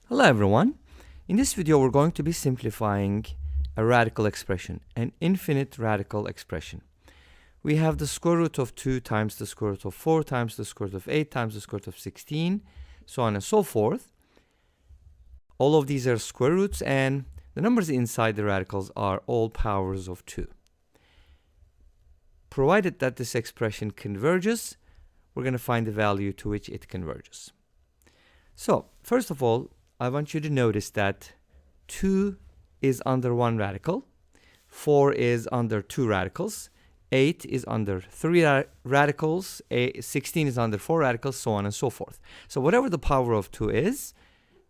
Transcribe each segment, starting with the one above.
Hello everyone. In this video we're going to be simplifying a radical expression, an infinite radical expression. We have the square root of 2 times the square root of 4 times the square root of 8 times the square root of 16, so on and so forth. All of these are square roots and the numbers inside the radicals are all powers of 2. Provided that this expression converges, we're going to find the value to which it converges. So, first of all, I want you to notice that 2 is under 1 radical, 4 is under 2 radicals, 8 is under 3 radicals, 16 is under 4 radicals, so on and so forth. So whatever the power of 2 is,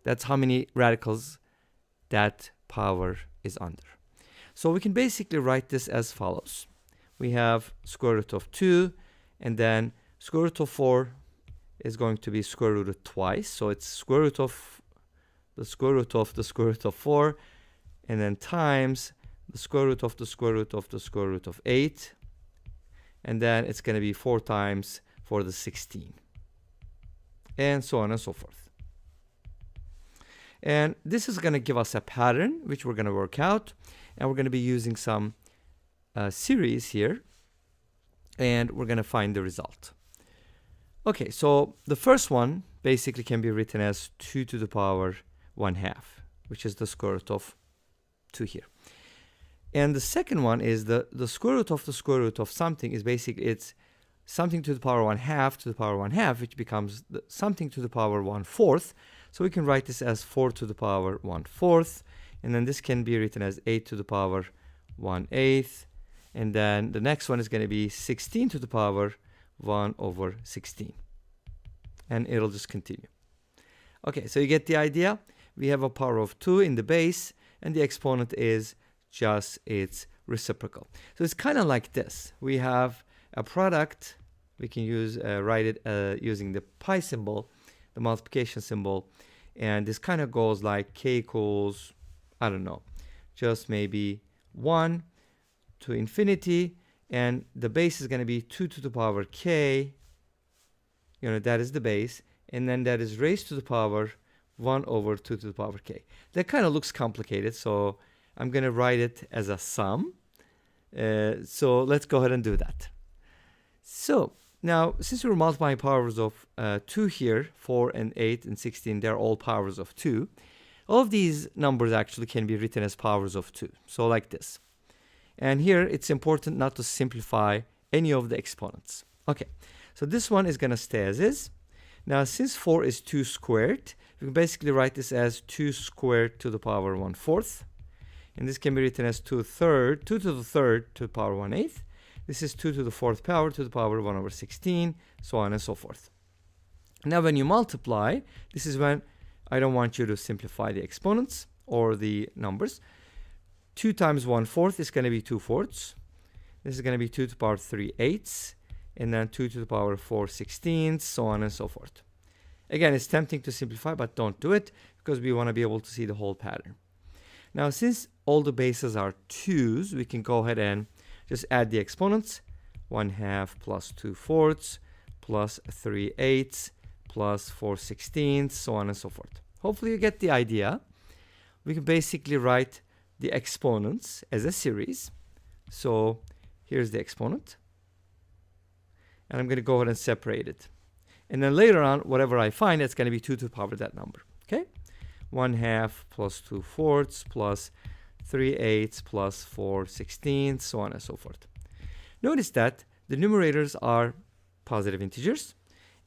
that's how many radicals that power is under. So we can basically write this as follows. We have square root of 2, and then square root of 4 is going to be square root of twice, so it's square root of the square root of the square root of 4, and then times the square root of the square root of the square root of 8, and then it's going to be 4 times for the 16, and so on and so forth. And this is going to give us a pattern which we're going to work out, and we're going to be using some series here, and we're going to find the result. Okay, so the first one basically can be written as 2 to the power 1/2, which is the square root of 2 here. And the second one is the square root of the square root of something is basically it's something to the power 1/2 to the power 1/2, which becomes something to the power 1/4. So we can write this as 4 to the power 1/4, and then this can be written as 8 to the power 1/8, and then the next one is going to be 16 to the power 1/16, and it'll just continue. Okay, so you get the idea. We have a power of 2 in the base, and the exponent is just its reciprocal. So it's kind of like this. We have a product. We can use write it using the pi symbol, the multiplication symbol, and this kind of goes like k equals, I don't know, just maybe 1 to infinity, and the base is going to be 2 to the power k, that is the base, and then that is raised to the power 1/2 to the power k. That kind of looks complicated, so I'm going to write it as a sum. So let's go ahead and do that. So now, since we're multiplying powers of 2 here, 4 and 8 and 16, they're all powers of 2. All of these numbers actually can be written as powers of 2. So like this. And here, it's important not to simplify any of the exponents. Okay, so this one is going to stay as is. Now, since 4 is 2 squared, we can basically write this as 2 squared to the power 1/4. And this can be written as 2 to the third to the power 1/8. This is 2 to the 4th power to the power 1/16, so on and so forth. Now, when you multiply, this is when I don't want you to simplify the exponents or the numbers. 2 times 1/4 is going to be 2/4. This is going to be 2 to the power 3/8, and then 2 to the power 4/16, so on and so forth. Again, it's tempting to simplify, but don't do it because we want to be able to see the whole pattern. Now, since all the bases are 2's, we can go ahead and just add the exponents. 1/2 plus 2/4 plus 3/8 plus 4/16, so on and so forth. Hopefully you get the idea. We can basically write the exponents as a series. So here's the exponent. And I'm going to go ahead and separate it. And then later on, whatever I find, it's going to be 2 to the power of that number. Okay? 1/2 plus 2/4 plus 3/8 plus 4/16, so on and so forth. Notice that the numerators are positive integers,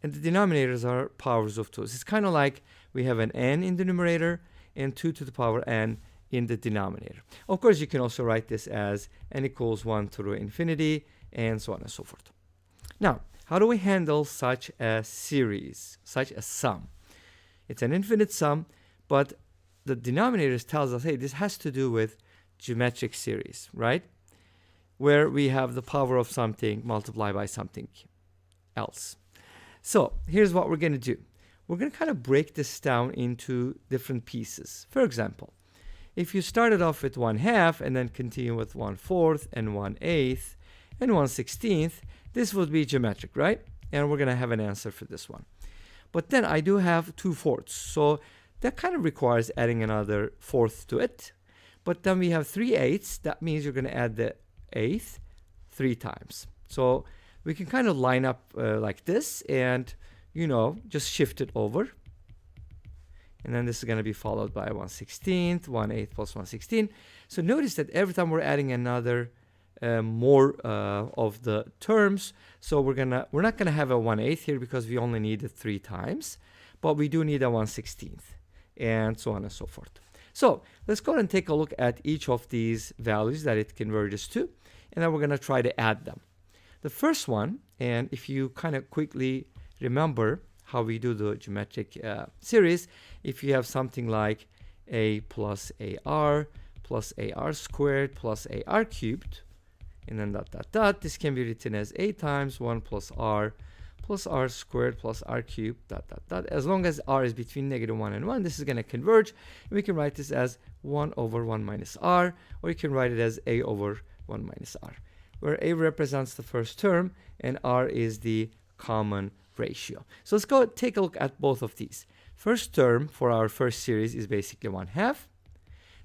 and the denominators are powers of 2. So it's kind of like we have an n in the numerator and 2 to the power n in the denominator. Of course, you can also write this as n equals 1 through infinity, and so on and so forth. Now, how do we handle such a series, such a sum? It's an infinite sum, but the denominators tells us, hey, this has to do with geometric series, right? Where we have the power of something multiplied by something else. So here's what we're going to do. We're going to kind of break this down into different pieces. For example, if you started off with 1/2 and then continue with 1/4 and 1/8 and 1/16, this would be geometric, right? And we're going to have an answer for this one. But then I do have 2/4. So that kind of requires adding another fourth to it. But then we have 3/8. That means you're going to add the eighth 3 times. So we can kind of line up like this and, you know, just shift it over. And then this is going to be followed by 1/16, 1/8 plus 1/16. So notice that every time we're adding another more of the terms, so we're not gonna have a 1/8 here because we only need it 3 times, but we do need a 1/16, and so on and so forth. So let's go ahead and take a look at each of these values that it converges to, and then we're gonna try to add them. The first one, and if you kind of quickly remember how we do the geometric series, if you have something like a plus ar plus ar squared plus ar cubed, and then dot dot dot, this can be written as a times 1 plus r squared plus r cubed dot dot dot. As long as r is between -1 and 1, this is going to converge, and we can write this as 1 over 1 minus r, or you can write it as a over 1 minus r, where a represents the first term and r is the common ratio. So let's go take a look at both of these. First term for our first series is basically 1/2.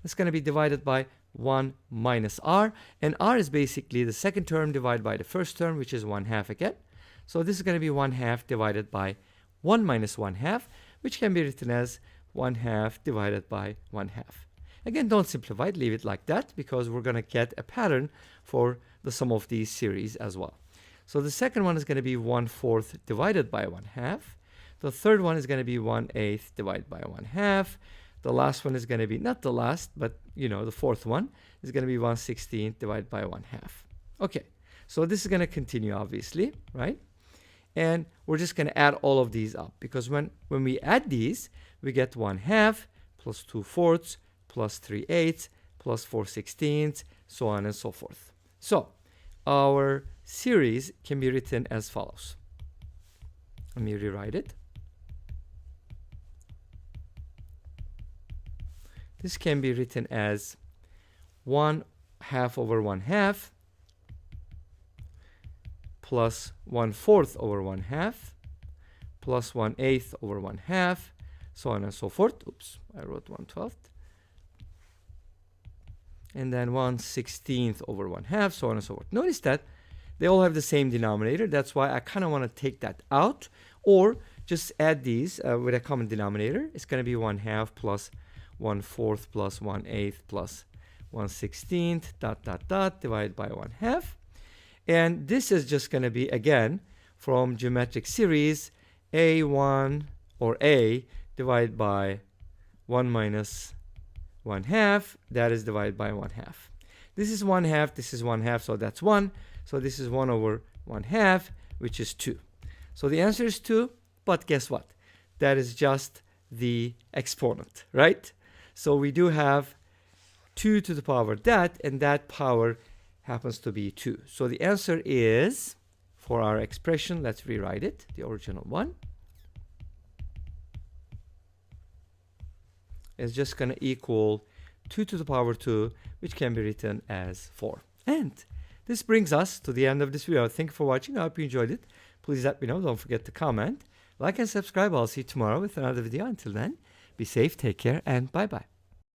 It's going to be divided by 1 minus r, and r is basically the second term divided by the first term, which is 1/2 again. So this is going to be 1/2 divided by 1 minus 1/2, which can be written as 1/2 divided by 1/2. Again, don't simplify it, leave it like that, because we're going to get a pattern for the sum of these series as well. So the second one is going to be 1/4 divided by 1/2. The third one is going to be 1/8 divided by 1/2. The last one is going to be, not the last, but you know, the fourth one is going to be 1/16 divided by 1/2. Okay, so this is going to continue, obviously, right? And we're just going to add all of these up, because when we add these, we get 1/2 plus 2/4 plus 3/8 plus 4/16, so on and so forth. So our series can be written as follows. Let me rewrite it. This can be written as 1/2 over 1/2 plus 1/4 over 1/2 plus 1/8 over 1/2, so on and so forth. Oops, I wrote 1/12. And then 1/16 over 1/2, so on and so forth. Notice that they all have the same denominator. That's why I kind of want to take that out, or just add these with a common denominator. It's going to be 1/2 plus 1/4 plus 1/8 plus 1/16 dot dot dot divided by 1/2. And this is just going to be, again, from geometric series, a1 or a divided by 1 minus 1/2, that is divided by 1/2. This is 1/2, this is 1/2, so that's 1. So this is 1 over 1/2, which is 2. So the answer is 2, but guess what? That is just the exponent, right? So we do have 2 to the power that, and that power happens to be 2. So the answer is, for our expression, let's rewrite it, the original one, is just going to equal 2 to the power 2, which can be written as 4. And this brings us to the end of this video. Thank you for watching. I hope you enjoyed it. Please let me know. Don't forget to comment, like, and subscribe. I'll see you tomorrow with another video. Until then, be safe, take care, and bye-bye.